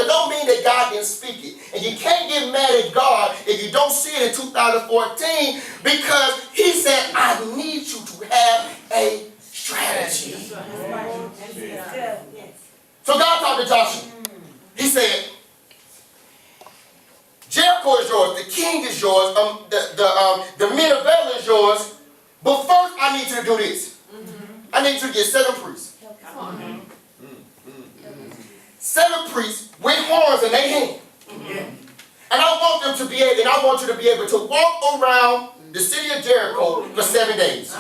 it don't mean that God didn't speak it. And you can't get mad at God if you don't see it in 2014, because he said, I need you to have a strategy. So God talked to Joshua. He said, Jericho is yours, the king is yours, the men of Bel is yours, but first I need you to do this. I need you to get 7 priests. 7 priests with horns in their hand. And I want them to be able, and I want you to be able to walk around the city of Jericho for 7 days.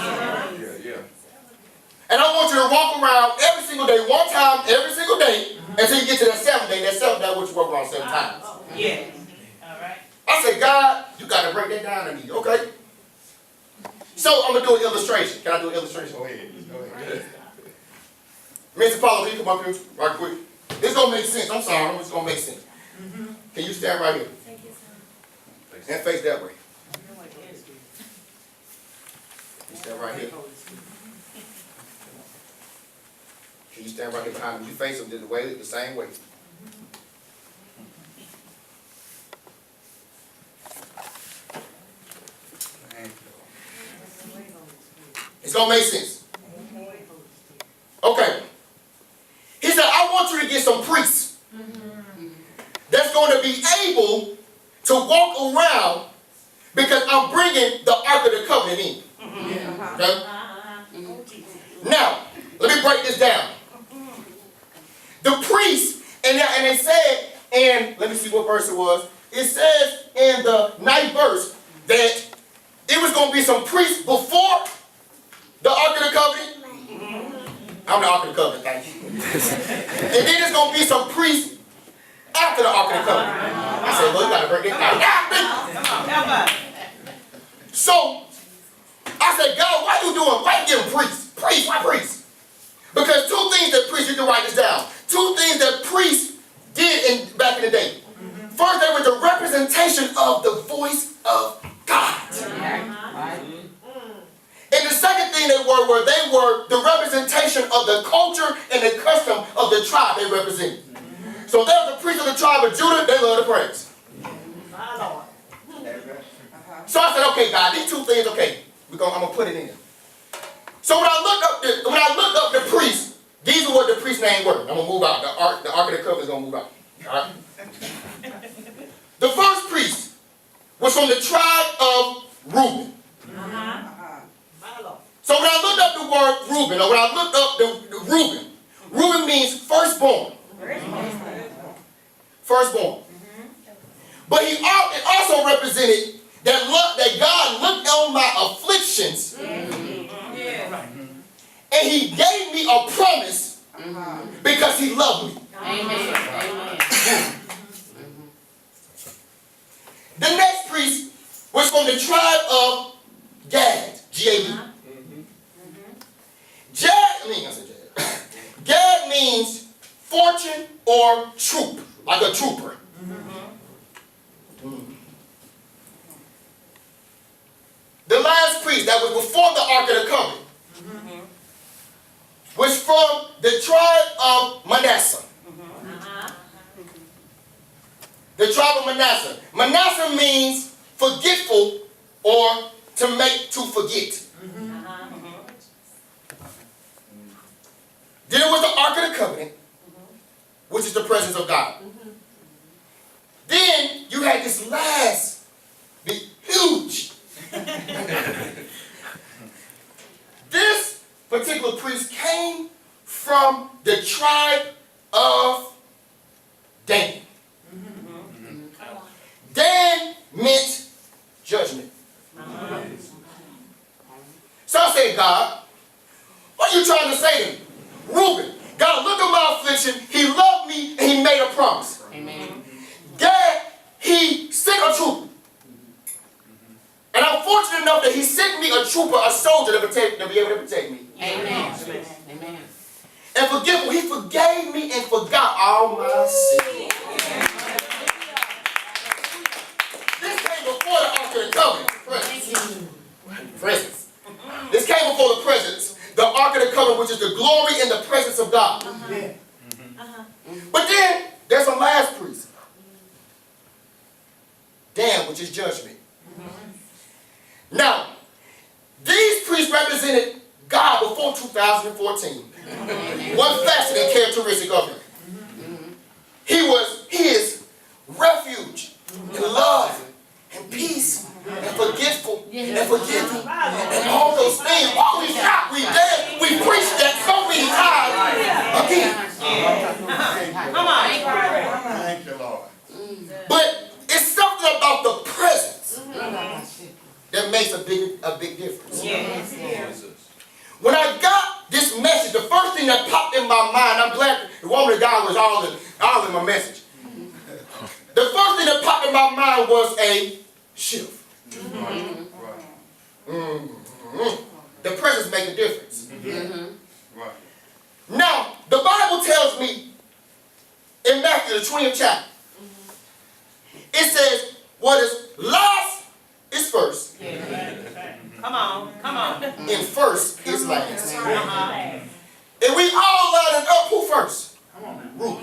And I want you to walk around every single day, one time every single day, until you get to that 7th day. That 7th day, which you walk around 7 times. Yeah. All right. I said, God, you got to break that down to me, okay? So I'm going to do an illustration. Can I do an illustration? Go ahead. Mr. Paulo, can you come up here right quick? It's going to make sense. I'm sorry. It's going to make sense. Can you stand right here? And face that way. You stand right here. Can you stand right here behind him? You face him the same way. It's going to make sense. Okay. He said, I want you to get some priests that's going to be able to walk around, because I'm bringing the Ark of the Covenant in. Okay? Now, let me break this down. The priests, and it said, and let me see what verse it was. It says in the 9th verse that it was going to be some priests before the Ark of the Covenant. I'm the Ark of the Covenant, thank you. And then there's going to be some priests after the Ark of the Covenant. I said, well, you got to break it down. So, I said, God, why you giving priests? Priests, why priests? Because 2 things that priests, you can write this down. 2 things that priests did back in the day. First, they were the representation of the voice of God. And the second thing they were the representation of the culture and the custom of the tribe they represented. So there was a priest of the tribe of Judah, they love to praise. So I said, okay, God, these 2 things, okay, I'm gonna put it in. So when I looked up the priests, these are what the priest's names were. I'm gonna move out. The Ark of the Covenant is gonna move out. All right. The first priest was from the tribe of Reuben. So when I looked up the word Reuben, or when I looked up the Reuben means firstborn. Firstborn. But it also represented that God looked on my afflictions, and he gave me a promise because he loved me. Amen. The next priest was from the tribe of Gad, G-A-D. Gad means fortune or troop, like a trooper. The last priest that was before the Ark of the Covenant was from the tribe of Manasseh. The tribe of Manasseh. Manasseh means forgetful or to forget. Then it was the Ark of the Covenant, which is the presence of God. Then you had this last, big, huge. This particular priest came from the tribe of Dan. Dan meant judgment. So I said, God, what are you trying to say to me? Reuben, God looked at my affliction, he loved me, and he made a promise. Amen. Gad, he sent a trooper. And I'm fortunate enough that he sent me a trooper, a soldier to be able to protect me. Amen. Amen. And forgive me, he forgave me and forgot all my sins. This came before the Ark of the Covenant. Presence. This came before the presence. The Ark of the Covenant, which is the glory and the presence of God. But then, there's a last priest. which is judgment. Now, these priests represented God before 2014. One facet and characteristic of him. He is refuge and love and peace and forgetful and forgiving and all those things. Oh, we shout, we dance, we preach that so many times again. Come on. Thank you, Lord. But it's something about the presence that makes a big difference. When I got this message, the first thing that popped in my mind, I'm glad the woman of God was all in my message. The first thing that popped in my mind was a shift. The presence make a difference. Now, the Bible tells me in Matthew, the 20th chapter, it says, what is last is first. Come on. And first is last. And we all lining up, who first? Ruth.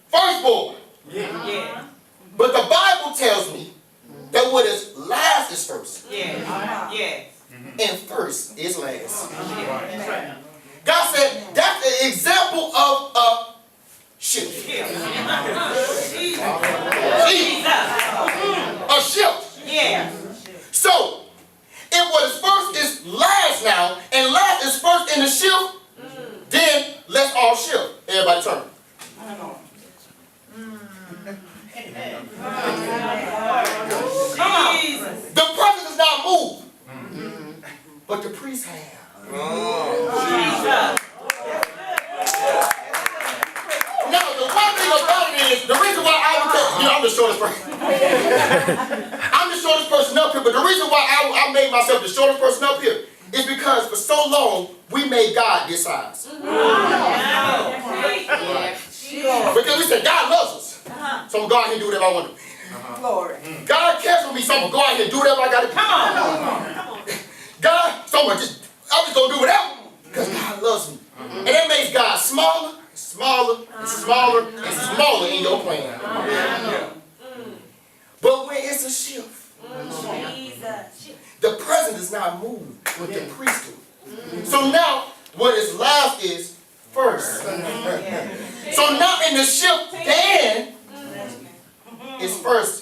Firstborn. Yeah. But the Bible tells me that what is last is first. Yeah. And first is last. God said that's an example of a shift. A shift. Yeah. So, if what is first is last now, and last is first in the shift, then let's all shift. Everybody turn. Come on. The presence does not move, but the priests have. Now, the one thing about it is, the reason why I would tell, I'm the shortest person. I'm the shortest person up here, but the reason why I made myself the shortest person up here is because for so long, we made God this size. Because we said, God loves us. So I'm going to go out here and do whatever I want to do. God cares for me, so I'm going to go out here and do whatever I got to do. Come on. God, so I'm just going to do whatever because God loves me. And that makes God smaller, smaller, and smaller, and smaller in your plan. But when it's a shift, the presence does not move with the priesthood. So now, what is last is first. So now in the shift, then it's first